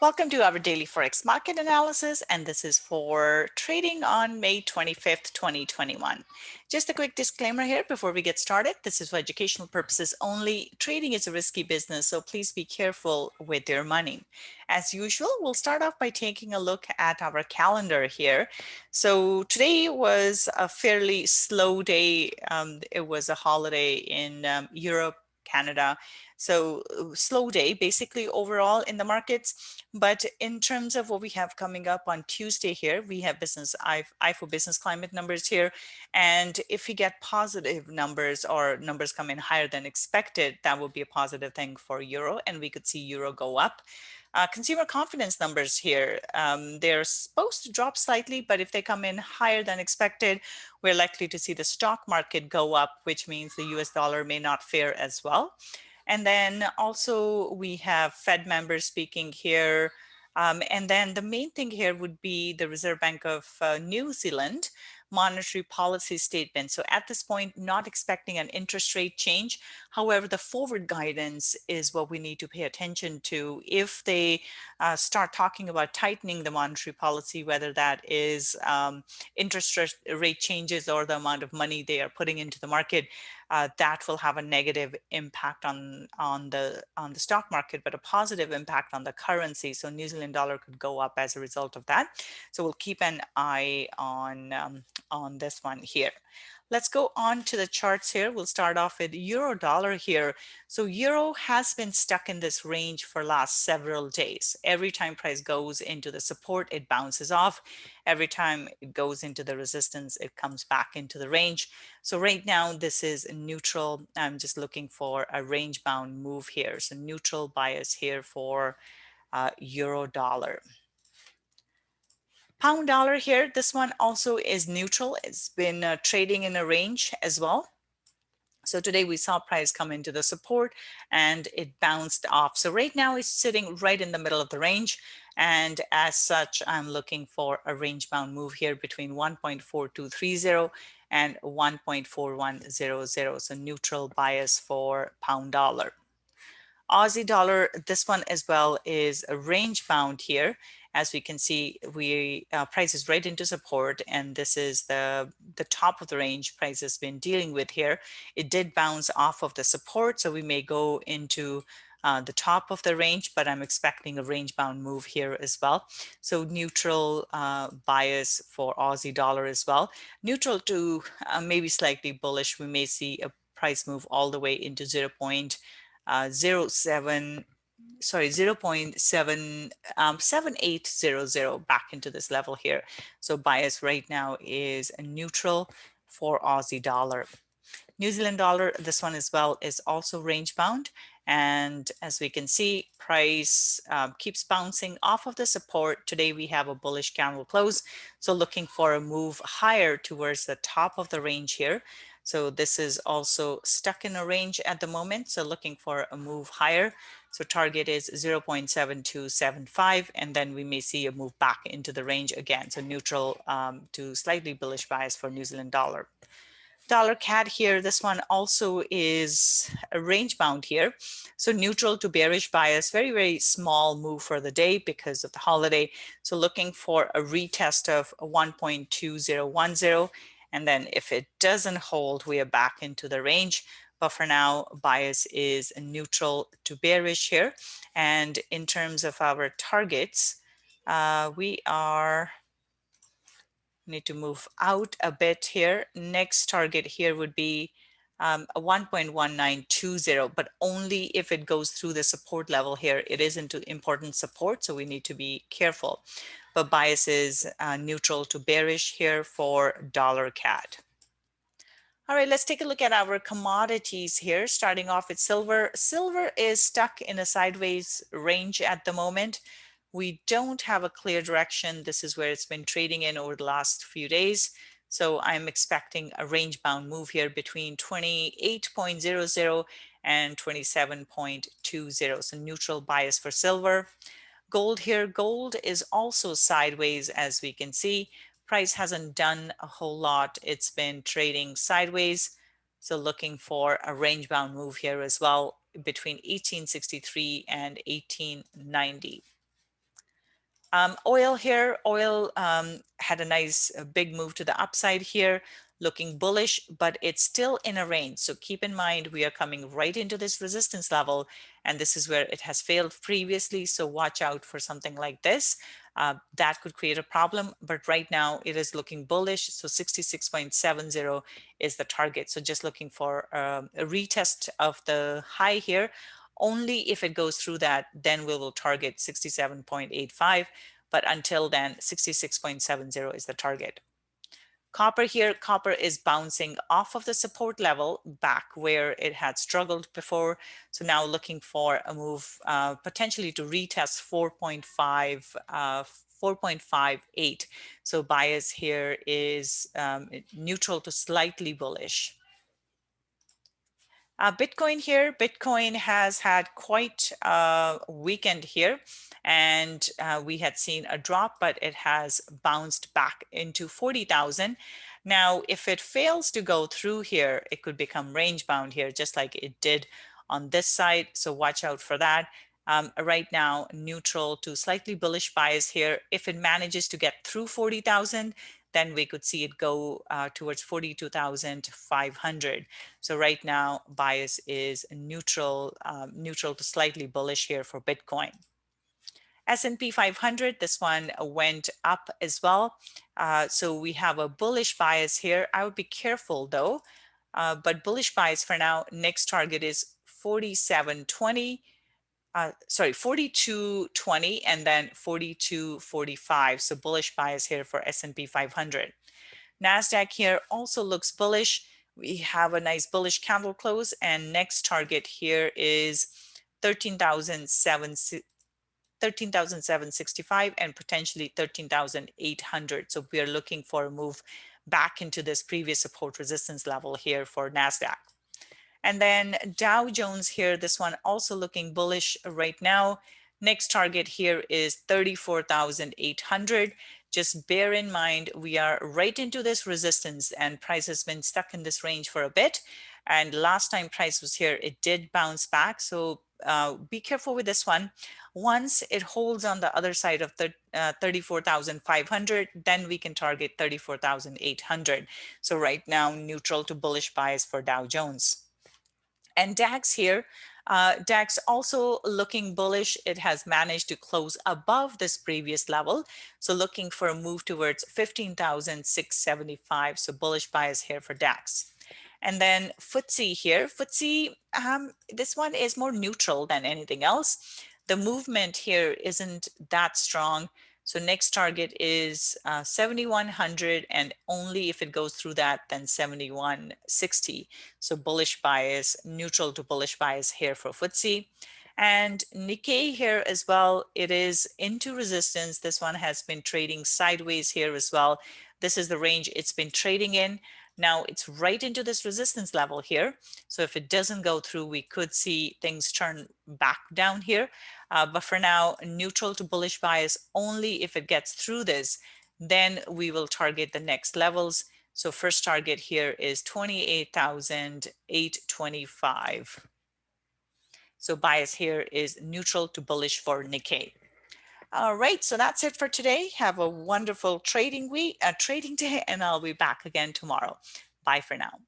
Welcome to our daily Forex market analysis, and this is for trading on May 25th, 2021. Just a quick disclaimer here before we get started. This is for educational purposes only. Trading is a risky business, so please be careful with your money. As usual, we'll start off by taking a look at our calendar here. So today was a fairly slow day. It was a holiday in Europe, Canada. So slow day basically overall in the markets. But in terms of what we have coming up on Tuesday here, we have IFO business climate numbers here. And if we get positive numbers or numbers come in higher than expected, that will be a positive thing for euro, and we could see euro go up. Consumer confidence numbers here, they're supposed to drop slightly, but if they come in higher than expected, we're likely to see the stock market go up, which means the US dollar may not fare as well. And then also we have Fed members speaking here. And then the main thing here would be the Reserve Bank of New Zealand monetary policy statement. So at this point, not expecting an interest rate change. However, the forward guidance is what we need to pay attention to. If they start talking about tightening the monetary policy, whether that is interest rate changes or the amount of money they are putting into the market, that will have a negative impact on the stock market, but a positive impact on the currency. So New Zealand dollar could go up as a result of that. So we'll keep an eye on this one here. Let's go on to the charts here. We'll start off with euro dollar here. So euro has been stuck in this range for last several days. Every time price goes into the support, it bounces off. Every time it goes into the resistance, it comes back into the range. So right now, this is neutral. I'm just looking for a range bound move here. So neutral bias here for euro dollar. Pound dollar here, this one also is neutral. It's been trading in a range as well. So today we saw price come into the support and it bounced off. So right now it's sitting right in the middle of the range. And as such, I'm looking for a range bound move here between 1.4230 and 1.4100. So neutral bias for pound dollar. Aussie dollar, this one as well is a range bound here. As we can see, price is right into support, and this is the top of the range price has been dealing with here. It did bounce off of the support, so we may go into the top of the range, but I'm expecting a range bound move here as well. So neutral bias for Aussie dollar as well. Neutral to maybe slightly bullish. We may see a price move all the way into 0.7800 back into this level here. So bias right now is neutral for Aussie dollar. New Zealand dollar, this one as well is also range bound. And as we can see, price keeps bouncing off of the support. Today we have a bullish candle close. So looking for a move higher towards the top of the range here. So this is also stuck in a range at the moment. So looking for a move higher. So target is 0.7275, and then we may see a move back into the range again. So neutral to slightly bullish bias for New Zealand dollar. Dollar CAD here, this one also is a range bound here. So neutral to bearish bias, very, very small move for the day because of the holiday. So looking for a retest of 1.2010. And then if it doesn't hold, we are back into the range. But for now, bias is neutral to bearish here. And in terms of our targets, we need to move out a bit here. Next target here would be a 1.1920, but only if it goes through the support level here. It is into important support, so we need to be careful. But bias is neutral to bearish here for dollar CAD. All right, let's take a look at our commodities here, starting off with silver. Silver is stuck in a sideways range at the moment. We don't have a clear direction. This is where it's been trading in over the last few days. So I'm expecting a range bound move here between 28.00 and 27.20. So neutral bias for silver. Gold here, gold is also sideways, as we can see. Price hasn't done a whole lot. It's been trading sideways. So looking for a range bound move here as well between 1863 and 1890. Oil here, oil had a nice big move to the upside here, looking bullish, but it's still in a range. So keep in mind, we are coming right into this resistance level, and this is where it has failed previously. So watch out for something like this. That could create a problem, but right now it is looking bullish. So 66.70 is the target. So just looking for a retest of the high here. Only if it goes through that, then we will target 67.85. But until then, 66.70 is the target. Copper here, copper is bouncing off of the support level back where it had struggled before. So now looking for a move potentially to retest 4.58. So bias here is neutral to slightly bullish. Bitcoin here, Bitcoin has had quite a weekend here, and we had seen a drop, but it has bounced back into 40,000. Now, if it fails to go through here, it could become range bound here, just like it did on this side. So watch out for that. Right now, neutral to slightly bullish bias here. If it manages to get through 40,000, then we could see it go towards 42,500. So right now, bias is neutral, neutral to slightly bullish here for Bitcoin. S&P 500, this one went up as well. So we have a bullish bias here. I would be careful though, but bullish bias for now. Next target is 47.20. 42.20 and then 42.45. So bullish bias here for S&P 500. NASDAQ here also looks bullish. We have a nice bullish candle close, and next target here is 13,765 and potentially 13,800. So we are looking for a move back into this previous support resistance level here for NASDAQ. And then Dow Jones here, this one also looking bullish right now. Next target here is 34,800. Just bear in mind, we are right into this resistance and price has been stuck in this range for a bit. And last time price was here, it did bounce back. So be careful with this one. Once it holds on the other side of the 34,500, then we can target 34,800. So right now, neutral to bullish bias for Dow Jones. And DAX here, DAX also looking bullish. It has managed to close above this previous level. So looking for a move towards 15,675. So bullish bias here for DAX. And then FTSE here, FTSE, this one is more neutral than anything else. The movement here isn't that strong. So next target is 7,100, and only if it goes through that, then 7,160. So bullish bias, neutral to bullish bias here for FTSE. And Nikkei here as well, it is into resistance. This one has been trading sideways here as well. This is the range it's been trading in. Now it's right into this resistance level here. So if it doesn't go through, we could see things turn back down here. But for now, neutral to bullish bias only if it gets through this, then we will target the next levels. So first target here is 28,825. So bias here is neutral to bullish for Nikkei. All right, so that's it for today. Have a wonderful trading day, and I'll be back again tomorrow. Bye for now.